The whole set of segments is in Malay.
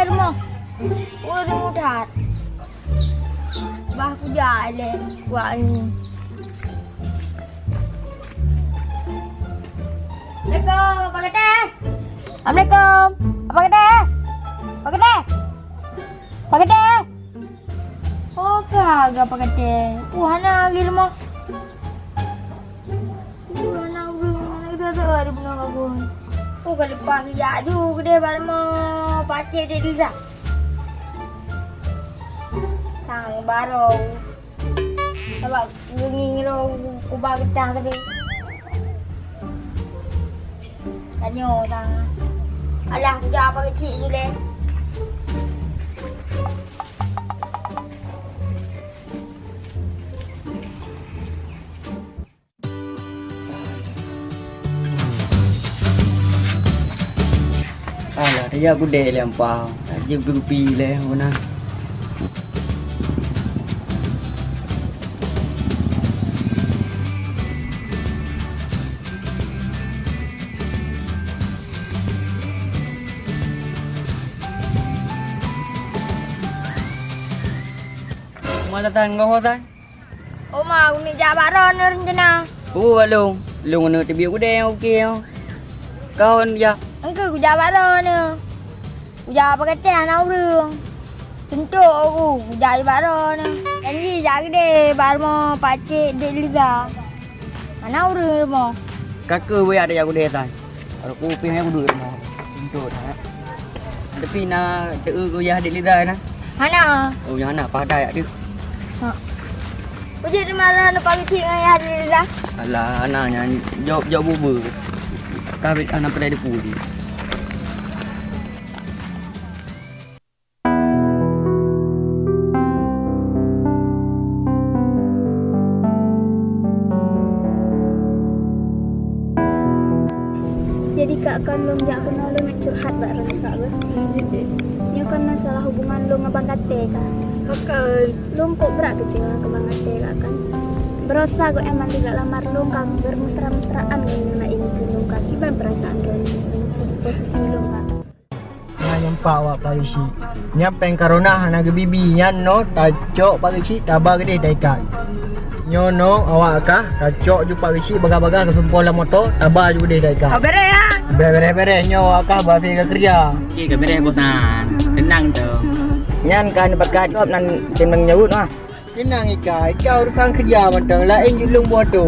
rumah. Uri mudat. Bah ku jalan buat ini. Assalamualaikum, Pak Gede. Assalamualaikum. Pak Gede. Pak Gede. Pak Gede. Oh, kagak Pak Gede. Hana lagi rumah. Hana udah di benar aku. Oh, ke depan jadu gede bareng mau pace dia Liza. Sang baru. Sebab ngingin ro ubah kita tadi. Tanya tang. Alah, sudah apa kecil tu le. Alah, dia aku deh lempau. Aje gupi le mana. Mana tan ngau tan? Oh, mau ni jabaran rencana. Balong. Long nak tibi aku deh okey. Kawan dia. Engkau ku jabaran ni. Ku jawab kata anak urang. Tentu aku ku jabaran ni. Janji jaga deh baru mau pace dek Liza. Anak urang mau. Kakak boleh ada aku deh tan. Kalau aku pergi aku duduk mau. Untuk tak. Tapi nak aku ya adik Liza na. Mana? Oh yang nak padai dia. Kau jadi mana nak pagi cik dengan Dek Liza? Alah anaknya jawab bubur. Kabit anak pada puli. Jadi kak kan lo jak kenal lo nak curhat bareng kak lo. Ni kan masalah hubungan lo dengan Bang Kate kak. Kan lo kok berat kecewa ke Bang Kate kak kan. Berasa kok emang tidak lamar lo kan bermesra-mesraan dengan ini lo kan. Gimana perasaan lo posisi lo kak? Nyampak awak parisi. Nyapeng karona hana ke bibi nyan no tacok parisi tabah gede daikat. Nyono awak kah tacok ju parisi baga-baga ke sempola motor tabah ju gede daikat. Oh, bere ya? Bere nyo awak kah bafi ke kerja. Okey ke beres bosan. Tenang tu. Nyan kan bakat job nan tenang nyawut mah. Tenang ika urusan kerja macam lain je lung buat tu.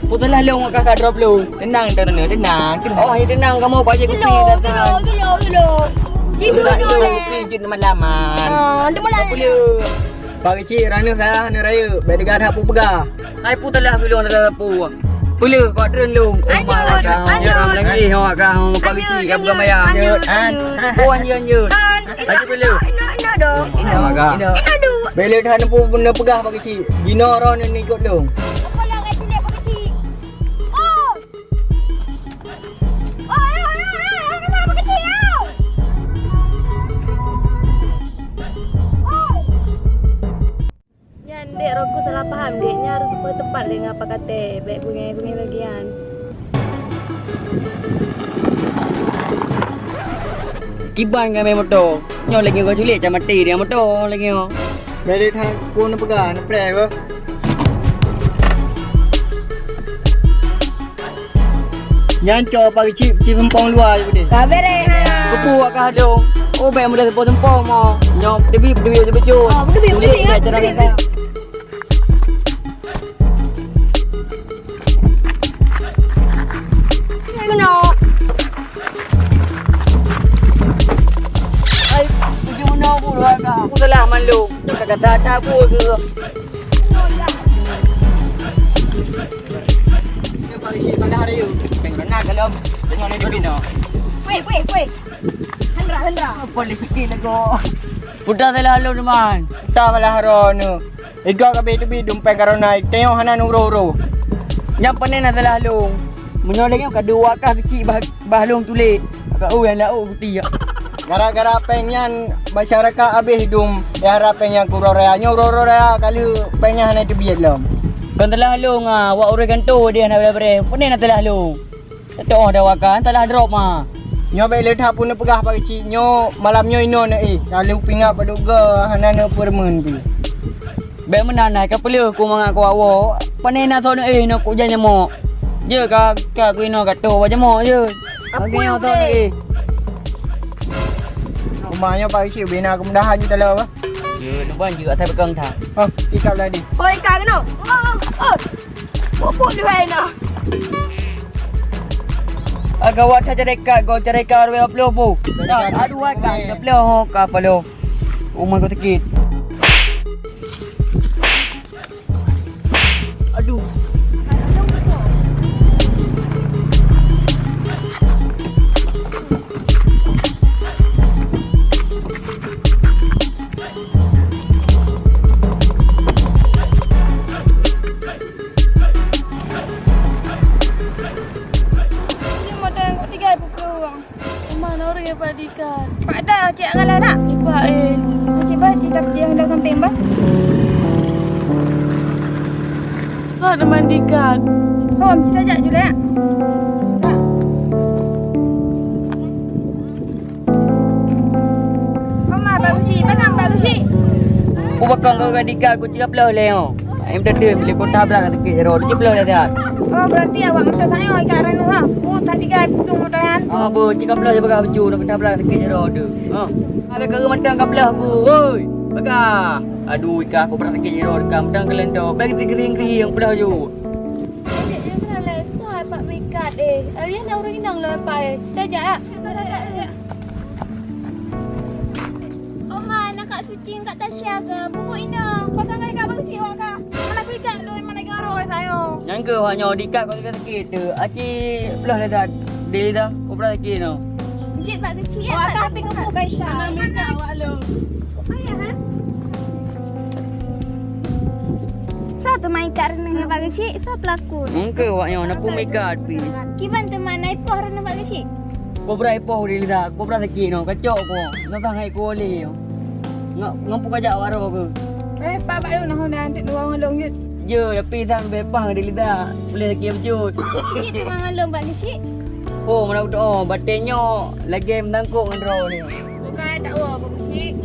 Putahlah long kakak drop long. Tenang tu ni, tenang. Oh, ini tenang kamu baca kopi datang. Dulu. Jidu dulu le. Jid malaman. Dia malam. Boleh. Parisi rana salah ni raya. Bedegat hapu pegah. Hai putahlah long dah pu. Boleh kau turun long. Ya lagi awak kau pagi ci kau bukan maya. Oh anjut. Lagi boleh. Ina dong. Ina. Bela dah nampu benda pegah parisi. Dino ron ni ikut long. Dek, Roku salah faham. Deknya harus supaya tepat dengan apa kata. Baik bunyi lagi kan. Kiban kan main motor. Nyo lagi kau culik macam mati dia motor lagi nyo. Bela dah pun pegah, nak play apa? Nyanco parisi ci sempong luar je dia. Bere ha. Kepu kah dong. Oh baik mudah sepuluh tempong mo. Nyo debi bejo. Oh, betul. Cara kita. Aku salah malu. Kata aku ke. Dia parisi salah raya. Pengen kalau tengok ni dulu no. Weh. Hendra. Boleh fikir lagu. Budak salah lalu teman. Tak malah rono. Ega kabeh tu bi dumpai karona tengok hanan uro-uro. Yang panen salah lalu. Menyoleng yang kedua kah kecil bahlung tulik. kau yang lau putih ya. Gara-gara pengen masyarakat habis hidung ya harapannya kuroraya nyororaya kali pengen hanya tebiat lom. Kan telah long wak urang kanto dia nak bere. Pune nak telah long. Tetok dah wakan telah drop Nyo baik letak pun pegah pagi cik nyo malam nyo ino nak kalau pingat paduga hanana permen pi. Baik menanai ka perlu ku mangak ku awak. Pane nak thon nak ku jan nyamok. Je ka ku ino kato ba nyamok je. Bagi nyo thon Rumahnya pagi cik bina kemudahan je dalam apa? Je luban je atas bekang tha. Oh, ikap lagi. Oi kak no. Bubuk dia na. Agawat saja dekat kau cari kau orang upload bu. Aduh kan upload ka palo. Umur kau tikit. Aduh. Mana orang yang padikan? Pak dah cik ngalah nak. Iba Cik bah cik tak dia hendak sampai mbah. Sat mandikan. Hom cik ajak juga ya. Tak. Mama bagus sih, bagus sih. Ku bakang kau gadika ku cakap lah leo. Aim tadi bila kau tabrak tikit ro cakap lah dia. Oh berarti awak minta saya ikat ranu ha. Oh tadi kan putung motoran. Bu cakap lah dia bakal baju nak tabrak tikit ro tu. Ada ke mantang kau belah aku. Oi. Bakal. Aduh ikah aku berak tikit ro dekat mantang kalian tu. Bagi kering-kering yang belah je. Dia kena lepas pak mikat Dia nak orang inang lepas. Saja ah. Oma nak kat suci kat Tasya ke? Bubuk inang. Pasang kali kat bagus awak ke? Mana aku ikat lu mana garoi saya. Yang ke hanya dikat kau tikit tu. Aci belah dah Dili dah. Kau berak tikit tu. Encik pak kecil ya. Awak kan ping kau baik tak? Mana minta awak lu. Ayah ha. Satu main ikat renang bagi cik, so pelakon. Engke waknya nak pun mekat pi. Kiban teman naik poh renang pak kecil. Kau berai poh Dili dah. Kau berak tikit tu. Kacau kau. Nak sangai kau boleh. Ngampu kajak waro ke. Pak pak lu nak nanti dua orang long yut. Je, tapi sang bepang Dili dah. Boleh tikit bejut. Cik teman ngalung pak kecil. Oh, mana betul. Batinyo lagi mendangkuk dengan roh ni. Bukan tak wah pak kecil.